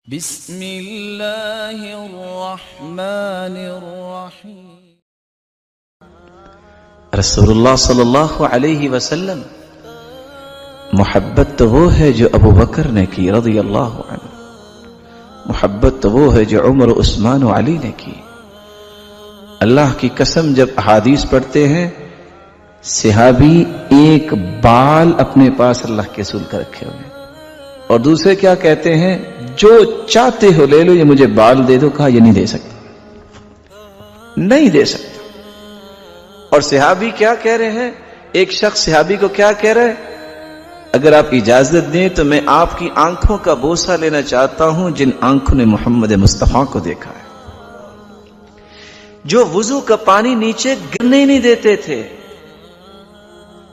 بسم اللہ الرحمن الرحیم۔ رسول اللہ صلی اللہ علیہ وسلم محبت تو وہ ہے جو ابو بکر نے کی رضی اللہ عنہ، محبت تو وہ ہے جو عمر عثمان و علی نے کی۔ اللہ کی قسم جب احادیث پڑھتے ہیں صحابی ایک بال اپنے پاس اللہ کے رسول کا رکھے ہوئے اور دوسرے کیا کہتے ہیں، جو چاہتے ہو لے لو، یہ مجھے بال دے دو، کہا یہ نہیں دے سکتا، نہیں دے سکتا۔ اور صحابی کیا کہہ رہے ہیں، ایک شخص صحابی کو کیا کہہ رہا ہے، اگر آپ اجازت دیں تو میں آپ کی آنکھوں کا بوسہ لینا چاہتا ہوں جن آنکھوں نے محمد مصطفیٰ کو دیکھا ہے، جو وضو کا پانی نیچے گرنے نہیں دیتے تھے،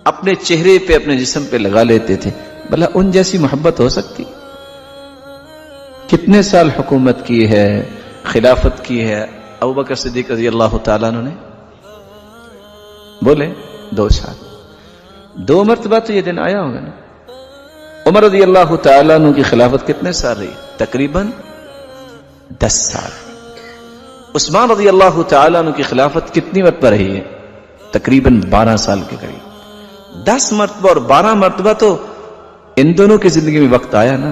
اپنے چہرے پہ اپنے جسم پہ لگا لیتے تھے۔ بھلا ان جیسی محبت ہو سکتی؟ کتنے سال حکومت کی ہے، خلافت کی ہے ابو بکر صدیق رضی اللہ تعالیٰ عنہ نے؟ بولے 2 سال، 2 مرتبہ تو یہ دن آیا ہوگا نا۔ عمر رضی اللہ تعالیٰ عنہ کی خلافت کتنے سال رہی؟ تقریباً 10 سال۔ عثمان رضی اللہ تعالیٰ عنہ کی خلافت کتنی مرتبہ رہی ہے؟ تقریباً 12 سال کے قریب۔ 10 مرتبہ اور 12 مرتبہ تو ان دونوں کی زندگی میں وقت آیا نا۔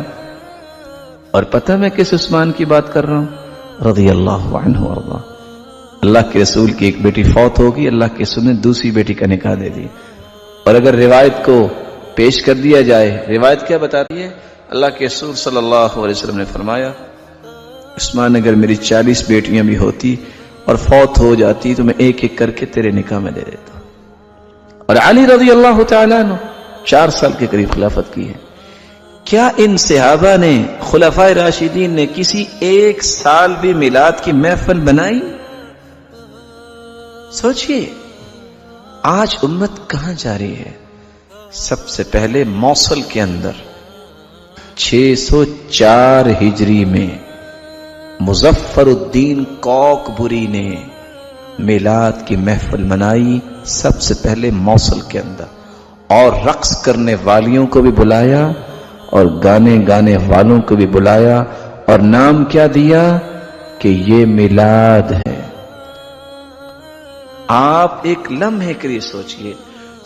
اور پتہ میں کس عثمان کی بات کر رہا ہوں؟ رضی اللہ عنہ وارضا۔ اللہ کے رسول کی ایک بیٹی فوت ہوگی، اللہ کے رسول نے دوسری بیٹی کا نکاح دے دی۔ اور اگر روایت کو پیش کر دیا جائے، روایت کیا بتاتی ہے؟ اللہ کے رسول صلی اللہ علیہ وسلم نے فرمایا، عثمان اگر میری 40 بیٹیاں بھی ہوتی اور فوت ہو جاتی تو میں ایک ایک کر کے تیرے نکاح میں دے دیتا۔ اور علی رضی اللہ تعالیٰ عنہ 4 سال کے قریب خلافت کی ہے۔ کیا ان صحابہ نے، خلفائے راشدین نے کسی ایک سال بھی میلاد کی محفل بنائی؟ سوچئے آج امت کہاں جا رہی ہے؟ سب سے پہلے موصل کے اندر 604 ہجری میں مظفر الدین کوکبری نے میلاد کی محفل منائی، سب سے پہلے موصل کے اندر، اور رقص کرنے والیوں کو بھی بلایا اور گانے والوں کو بھی بلایا، اور نام کیا دیا کہ یہ میلاد ہے۔ آپ ایک لمحے کے لیے سوچئے،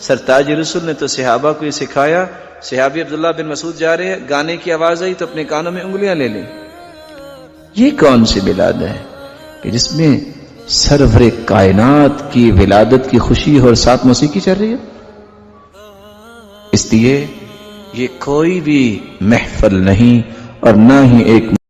سرتاج رسول نے تو صحابہ کو یہ سکھایا، صحابی عبداللہ بن مسعود جا رہے ہیں، گانے کی آواز آئی تو اپنے کانوں میں انگلیاں لے لیں۔ یہ کون سی میلاد ہے کہ جس میں سرور کائنات کی ولادت کی خوشی اور ساتھ موسیقی چل رہی ہے؟ اس لیے یہ کوئی بھی محفل نہیں اور نہ ہی ایک